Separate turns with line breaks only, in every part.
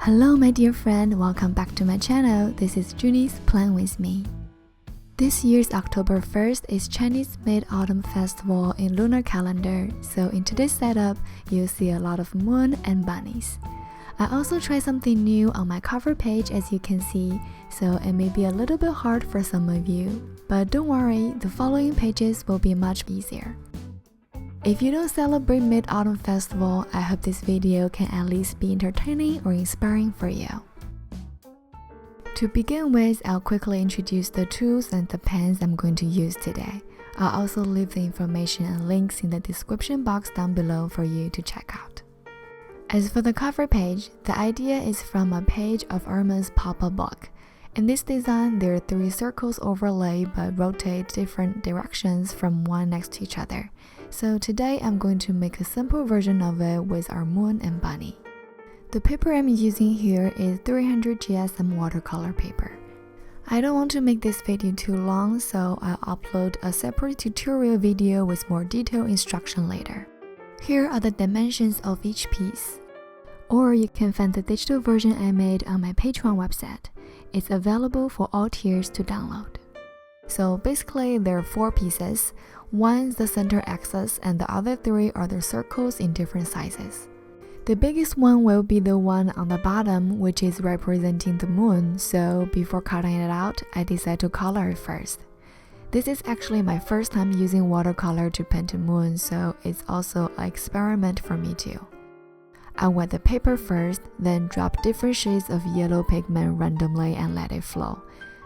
Hello my dear friend, welcome back to my channel. This is Junni's Plan With Me. This year's October 1st is Chinese Mid-Autumn Festival in lunar calendar, so in today's setup, you'll see a lot of moon and bunnies. I also tried something new on my cover page as you can see, so it may be a little bit hard for some of you, but don't worry, the following pages will be much easier. If you don't celebrate Mid-Autumn Festival, I hope this video can at least be entertaining or inspiring for you. To begin with, I'll quickly introduce the tools and the pens I'm going to use today. I'll also leave the information and links in the description box down below for you to check out. As for the cover page, the idea is from a page of Irma's pop-up book. In this design, there are 3 circles overlaid but rotate different directions from one next to each other. So today I'm going to make a simple version of it with our moon and bunny. The paper I'm using here is 300 GSM watercolor paper. I don't want to make this video too long, so I'll upload a separate tutorial video with more detailed instruction later. Here are the dimensions of each piece. Or you can find the digital version I made on my Patreon website. It's available for all tiers to download. So basically there are 4 pieces. One is the center axis and the other 3 are the circles in different sizes. The biggest one will be the one on the bottom, which is representing the moon, so before cutting it out, I decided to color it first. This is actually my first time using watercolor to paint a moon, so it's also an experiment for me too. I wet the paper first, then drop different shades of yellow pigment randomly and let it flow.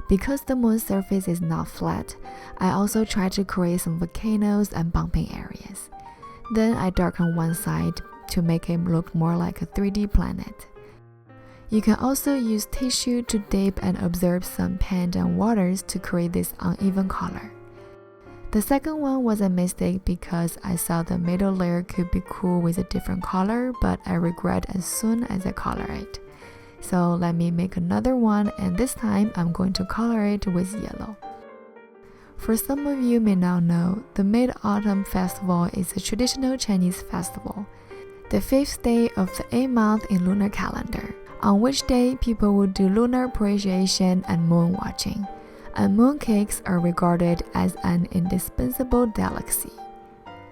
Because the moon's surface is not flat, I also try to create some volcanoes and bumping areas. Then I darken one side to make it look more like a 3D planet. You can also use tissue to dip and absorb some paint and waters to create this uneven color. The second one was a mistake because I saw the middle layer could be cool with a different color, but I regret as soon as I color it. So let me make another one, and this time I'm going to color it with yellow. For some of you may not know, the Mid-Autumn Festival is a traditional Chinese festival, the 5th day of the 8th month in lunar calendar, on which day people will do lunar appreciation and moon watching, and moon cakes are regarded as an indispensable delicacy.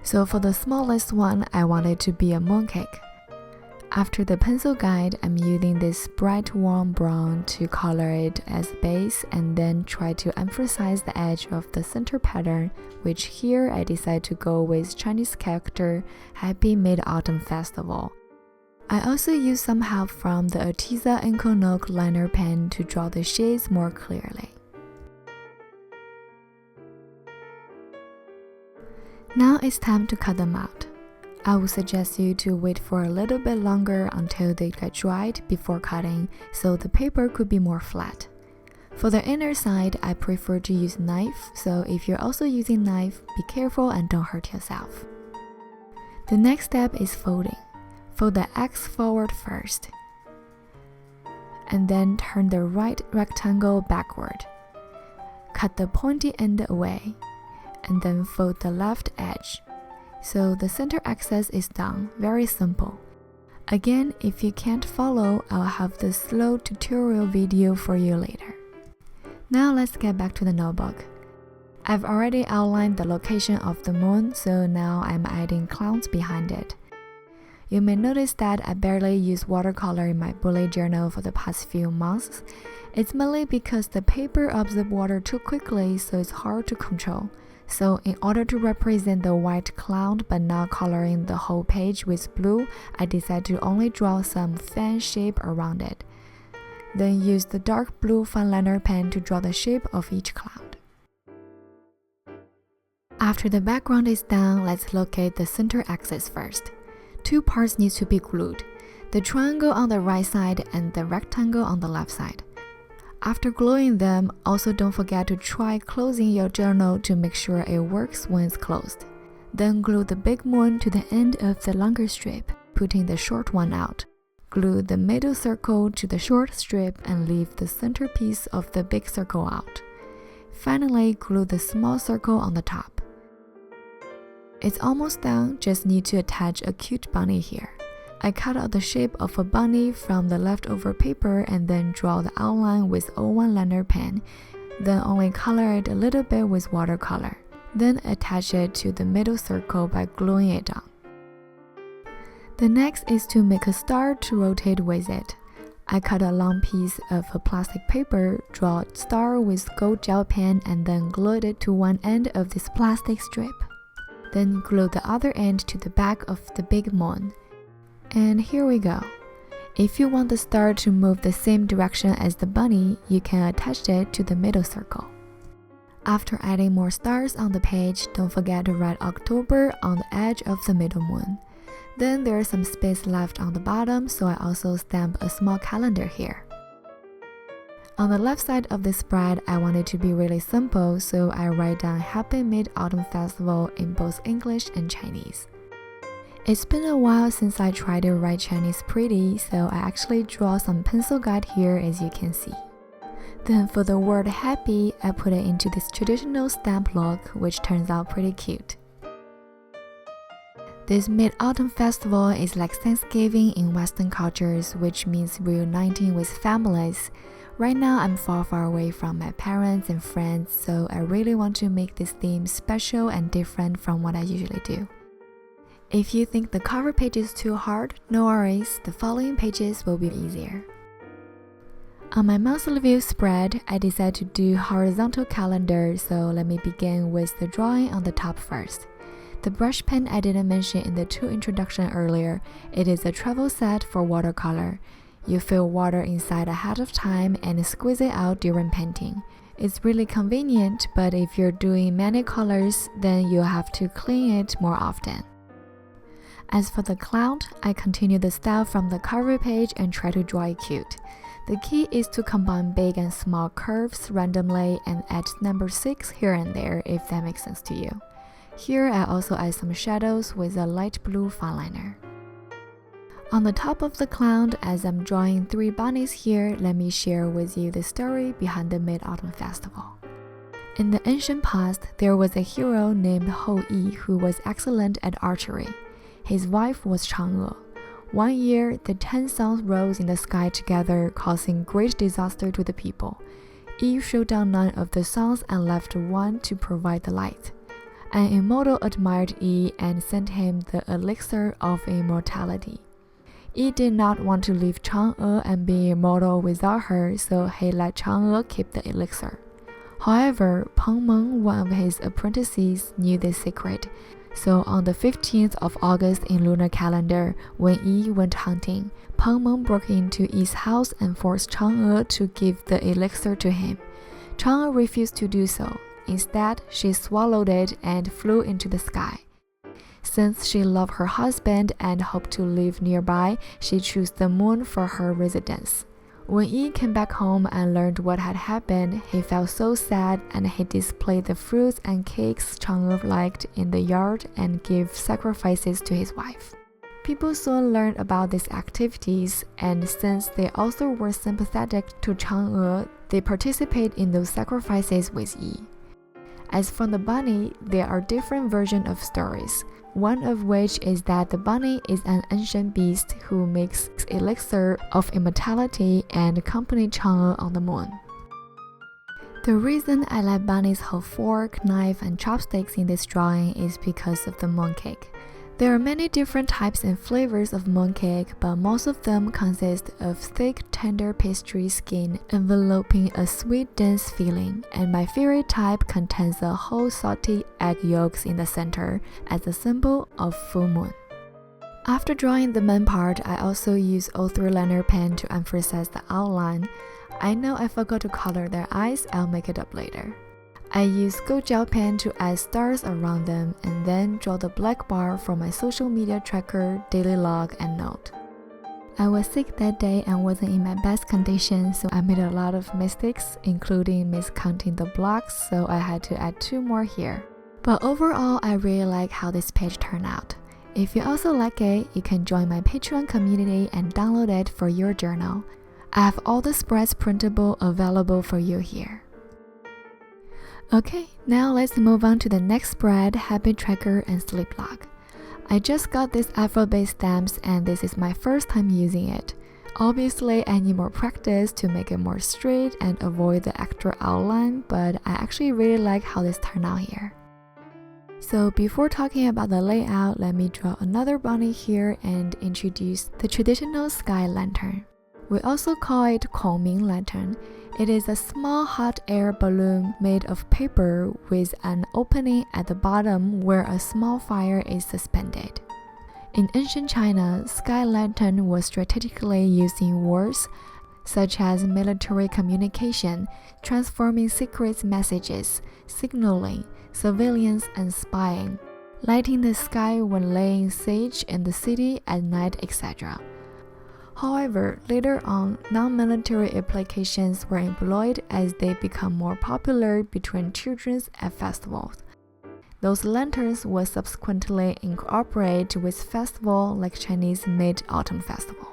So for the smallest one, I want it to be a moon cake. After the pencil guide, I'm using this bright warm brown to color it as base and then try to emphasize the edge of the center pattern, which here I decide to go with Chinese character Happy Mid-Autumn Festival. I also use some help from the Arteza Inkonic liner pen to draw the shades more clearly. Now it's time to cut them out. I would suggest you to wait for a little bit longer until they get dried before cutting, so the paper could be more flat. For the inner side, I prefer to use knife, so if you're also using knife, be careful and don't hurt yourself. The next step is folding. Fold the X forward first, and then turn the right rectangle backward. Cut the pointy end away, and then fold the left edge. So the center axis is done, very simple. Again, if you can't follow, I'll have the slow tutorial video for you later. Now let's get back to the notebook. I've already outlined the location of the moon, so now I'm adding clouds behind it. You may notice that I barely use watercolor in my bullet journal for the past few months. It's mainly because the paper absorbs water too quickly, so it's hard to control. So in order to represent the white cloud but not coloring the whole page with blue, I decided to only draw some fan shape around it. Then use the dark blue Fineliner pen to draw the shape of each cloud. After the background is done, let's locate the center axis first. 2 parts need to be glued, the triangle on the right side and the rectangle on the left side. After gluing them, also don't forget to try closing your journal to make sure it works when it's closed. Then glue the big moon to the end of the longer strip, putting the short one out. Glue the middle circle to the short strip and leave the center piece of the big circle out. Finally, glue the small circle on the top. It's almost done, just need to attach a cute bunny here. I cut out the shape of a bunny from the leftover paper and then draw the outline with 01 liner pen, then only color it a little bit with watercolor. Then attach it to the middle circle by gluing it on. The next is to make a star to rotate with it. I cut a long piece of a plastic paper, draw a star with gold gel pen and then glued it to one end of this plastic strip. Then glue the other end to the back of the big moon. And here we go. If you want the star to move the same direction as the bunny, you can attach it to the middle circle. After adding more stars on the page, don't forget to write October on the edge of the middle moon. Then there is some space left on the bottom, so I also stamp a small calendar here. On the left side of this spread, I want it to be really simple, so I write down Happy Mid-Autumn Festival in both English and Chinese. It's been a while since I tried to write Chinese pretty, so I actually draw some pencil guide here as you can see. Then for the word happy, I put it into this traditional stamp look, which turns out pretty cute. This Mid-Autumn Festival is like Thanksgiving in Western cultures, which means reuniting with families. Right now, I'm far away from my parents and friends, so I really want to make this theme special and different from what I usually do. If you think the cover page is too hard, no worries, the following pages will be easier. On my monthly view spread, I decided to do horizontal calendar, so let me begin with the drawing on the top first. The brush pen I didn't mention in the tool introduction earlier. It is a travel set for watercolor. You fill water inside ahead of time and squeeze it out during painting. It's really convenient, but if you're doing many colors, then you'll have to clean it more often. As for the cloud, I continue the style from the cover page and try to draw it cute. The key is to combine big and small curves randomly and add number 6 here and there if that makes sense to you. Here I also add some shadows with a light blue fineliner. On the top of the cloud, as I'm drawing 3 bunnies here, let me share with you the story behind the Mid-Autumn Festival. In the ancient past, there was a hero named Hou Yi who was excellent at archery. His wife was Chang'e. One year, the 10 suns rose in the sky together, causing great disaster to the people. Yi shot down 9 of the suns and left one to provide the light. An immortal admired Yi and sent him the elixir of immortality. Yi did not want to leave Chang'e and be immortal without her, so he let Chang'e keep the elixir. However, Peng Meng, one of his apprentices, knew this secret. So on the 15th of August in lunar calendar, when Yi went hunting, Peng Meng broke into Yi's house and forced Chang'e to give the elixir to him. Chang'e refused to do so. Instead, she swallowed it and flew into the sky. Since she loved her husband and hoped to live nearby, she chose the moon for her residence. When Yi came back home and learned what had happened, he felt so sad and he displayed the fruits and cakes Chang'e liked in the yard and gave sacrifices to his wife. People soon learned about these activities, and since they also were sympathetic to Chang'e, they participated in those sacrifices with Yi. As for the bunny, there are different versions of stories. One of which is that the bunny is an ancient beast who makes elixir of immortality and accompanied Chang'e on the moon. The reason I let bunnies hold fork, knife, and chopsticks in this drawing is because of the mooncake. There are many different types and flavors of mooncake, but most of them consist of thick, tender pastry skin enveloping a sweet, dense filling, and my favorite type contains a whole salty egg yolks in the center as a symbol of full moon. After drawing the main part, I also use 03 liner pen to emphasize the outline. I know I forgot to color their eyes, I'll make it up later. I use gold gel pen to add stars around them and then draw the black bar for my social media tracker, daily log, and note. I was sick that day and wasn't in my best condition, so I made a lot of mistakes, including miscounting the blocks, so I had to add 2 more here. But overall, I really like how this page turned out. If you also like it, you can join my Patreon community and download it for your journal. I have all the spreads printable available for you here. Okay, now let's move on to the next spread, habit tracker and sleep log. I just got this alphabet stamps and this is my first time using it. Obviously, I need more practice to make it more straight and avoid the extra outline, but I actually really like how this turned out here. So before talking about the layout, let me draw another bunny here and introduce the traditional sky lantern. We also call it Kongming lantern. It is a small hot air balloon made of paper with an opening at the bottom where a small fire is suspended. In ancient China, sky lantern was strategically used in wars, such as military communication, transforming secret messages, signaling, surveillance, and spying, lighting the sky when laying siege in the city at night, etc. However, later on, non-military applications were employed as they become more popular between children at festivals. Those lanterns were subsequently incorporated with festivals like Chinese Mid-Autumn Festival.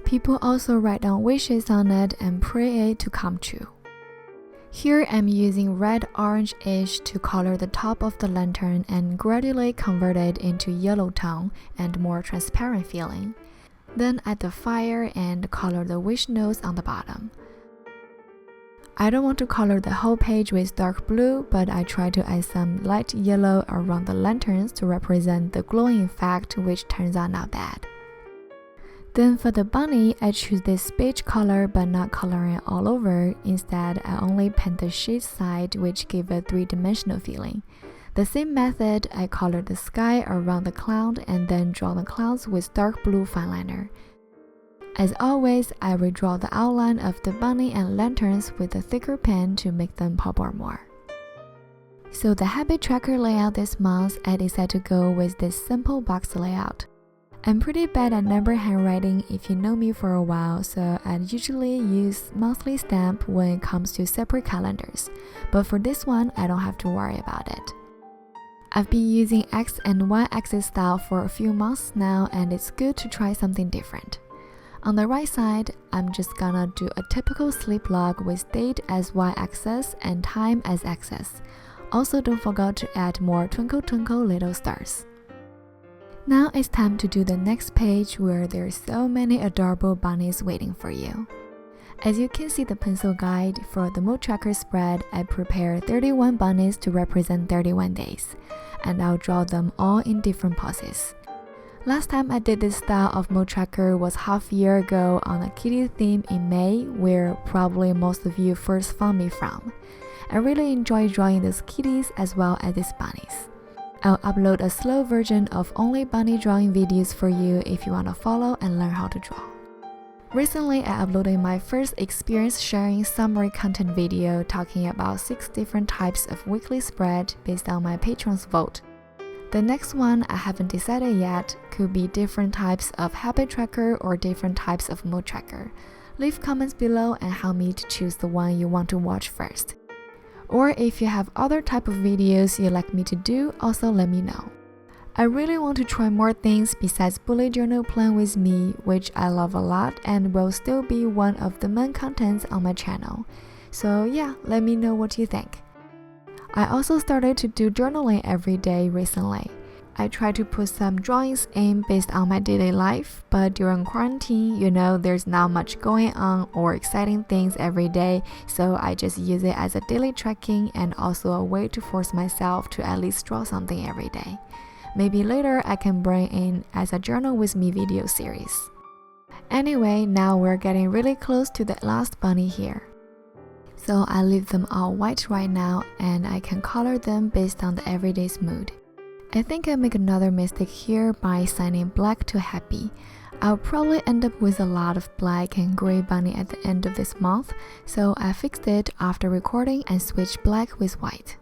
People also write down wishes on it and pray it to come true. Here I'm using red-orange-ish to color the top of the lantern and gradually convert it into yellow tone and more transparent feeling. Then add the fire and color the wish notes on the bottom. I don't want to color the whole page with dark blue, but I try to add some light yellow around the lanterns to represent the glowing effect, which turns out not bad. Then for the bunny, I choose this beige color but not coloring it all over. Instead, I only paint the shade side, which give a three-dimensional feeling. The same method, I color the sky around the cloud and then draw the clouds with dark blue fineliner. As always, I redraw the outline of the bunny and lanterns with a thicker pen to make them pop out more. So the habit tracker layout this month, I decided to go with this simple box layout. I'm pretty bad at number handwriting if you know me for a while, so I usually use monthly stamp when it comes to separate calendars, but for this one, I don't have to worry about it. I've been using X and Y axis style for a few months now, and it's good to try something different. On the right side, I'm just gonna do a typical sleep log with date as Y axis and time as axis. Also, don't forget to add more twinkle twinkle little stars. Now it's time to do the next page where there's so many adorable bunnies waiting for you. As you can see the pencil guide, for the mood tracker spread, I prepared 31 bunnies to represent 31 days, and I'll draw them all in different poses. Last time I did this style of mood tracker was half a year ago on a kitty theme in May, where probably most of you first found me from. I really enjoy drawing these kitties as well as these bunnies. I'll upload a slow version of only bunny drawing videos for you if you want to follow and learn how to draw. Recently, I uploaded my first experience sharing summary content video talking about 6 different types of weekly spread based on my patrons' vote. The next one I haven't decided yet, could be different types of habit tracker or different types of mood tracker. Leave comments below and help me to choose the one you want to watch first. Or if you have other type of videos you'd like me to do, also let me know. I really want to try more things besides bullet journal plan with me, which I love a lot and will still be one of the main contents on my channel. So yeah, let me know what you think. I also started to do journaling every day recently. I try to put some drawings in based on my daily life, but during quarantine, there's not much going on or exciting things every day, so I just use it as a daily tracking and also a way to force myself to at least draw something every day. Maybe later I can bring in as a journal with me video series. Anyway, now we're getting really close to the last bunny here. So I leave them all white right now and I can color them based on the everyday's mood. I think I make another mistake here by assigning black to happy. I'll probably end up with a lot of black and gray bunny at the end of this month, so I fixed it after recording and switched black with white.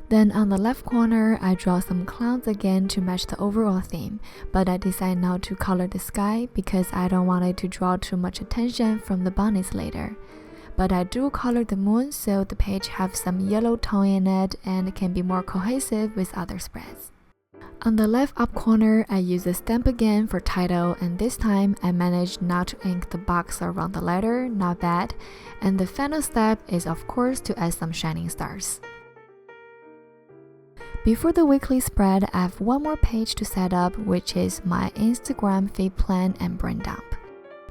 Then on the left corner, I draw some clouds again to match the overall theme, but I decided not to color the sky because I don't want it to draw too much attention from the bunnies later. But I do color the moon so the page has some yellow tone in it and can be more cohesive with other spreads. On the left up corner, I use the stamp again for title, and this time I managed not to ink the box around the letter, not bad, and the final step is of course to add some shining stars. Before the weekly spread, I have one more page to set up, which is my Instagram feed plan and brain dump.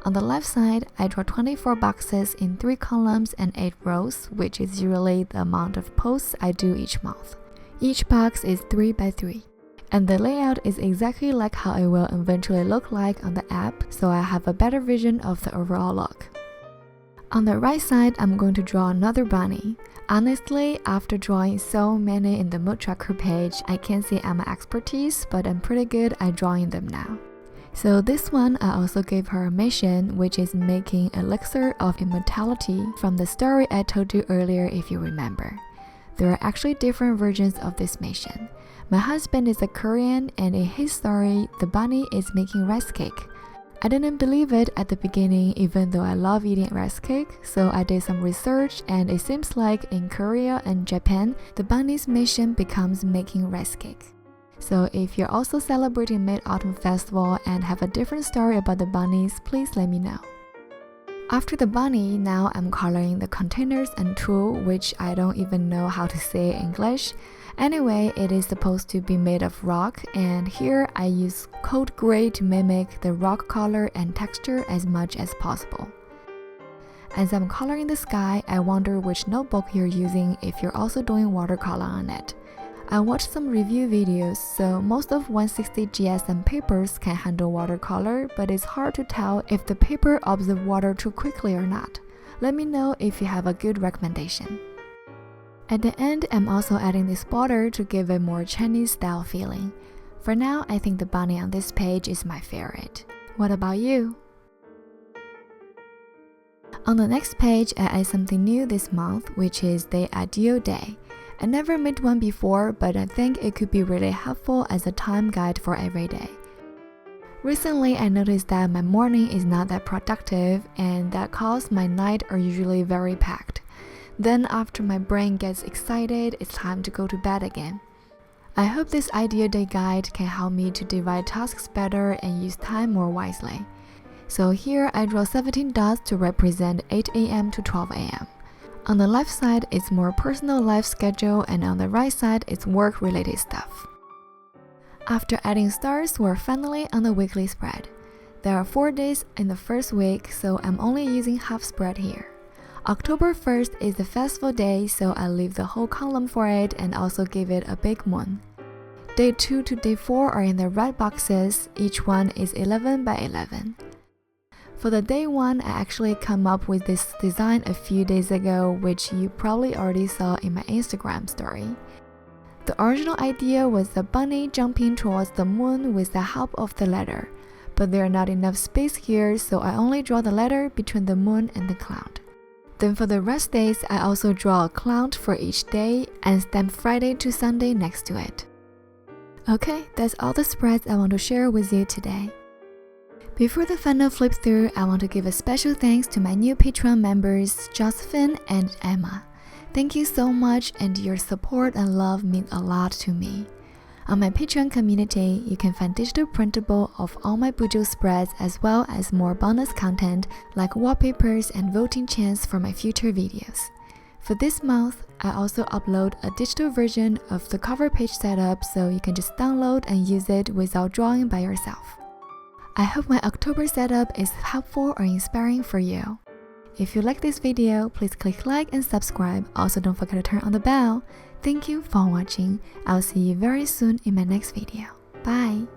On the left side, I draw 24 boxes in 3 columns and 8 rows, which is usually the amount of posts I do each month. Each box is 3 by 3. And the layout is exactly like how it will eventually look like on the app, so I have a better vision of the overall look. On the right side, I'm going to draw another bunny. Honestly, after drawing so many in the mood tracker page, I can't say I'm an expertise, but I'm pretty good at drawing them now. So this one, I also gave her a mission, which is making elixir of immortality from the story I told you earlier if you remember. There are actually different versions of this mission. My husband is a Korean, and in his story, the bunny is making rice cake. I didn't believe it at the beginning, even though I love eating rice cake, so I did some research, and it seems like in Korea and Japan, the bunny's mission becomes making rice cake. So if you're also celebrating Mid-Autumn Festival and have a different story about the bunnies, please let me know. After the bunny, now I'm coloring the containers and tool, which I don't even know how to say in English. Anyway, it is supposed to be made of rock, and here I use cold gray to mimic the rock color and texture as much as possible. As I'm coloring the sky, I wonder which notebook you're using if you're also doing watercolor on it. I watched some review videos, so most of 160 GSM papers can handle watercolor, but it's hard to tell if the paper absorbs water too quickly or not. Let me know if you have a good recommendation. At the end, I'm also adding this border to give a more Chinese style feeling. For now, I think the bunny on this page is my favorite. What about you? On the next page, I add something new this month, which is the Ideal Day. I never made one before, but I think it could be really helpful as a time guide for every day. Recently, I noticed that my morning is not that productive, and that causes my night are usually very packed. Then after my brain gets excited, it's time to go to bed again. I hope this Ideal Day guide can help me to divide tasks better and use time more wisely. So here I draw 17 dots to represent 8 AM to 12 AM. On the left side, it's more personal life schedule, and on the right side, it's work-related stuff. After adding stars, we're finally on the weekly spread. There are 4 days in the first week, so I'm only using half spread here. October 1st is the festival day, so I leave the whole column for it and also give it a big moon. Day 2 to day 4 are in the red boxes, each one is 11 by 11. For the day 1, I actually come up with this design a few days ago, which you probably already saw in my Instagram story. The original idea was the bunny jumping towards the moon with the help of the letter, but there are not enough space here, so I only draw the letter between the moon and the cloud. Then for the rest days, I also draw a cloud for each day and stamp Friday to Sunday next to it. Okay, that's all the spreads I want to share with you today. Before the final flip through, I want to give a special thanks to my new Patreon members, Josephine and Emma. Thank you so much, and your support and love mean a lot to me. On my Patreon community, you can find digital printable of all my BUJO spreads, as well as more bonus content like wallpapers and voting chance for my future videos. For this month, I also upload a digital version of the cover page setup, so you can just download and use it without drawing by yourself. I hope my October setup is helpful or inspiring for you. If you like this video, please click like and subscribe. Also, don't forget to turn on the bell. Thank you for watching. I'll see you very soon in my next video. Bye!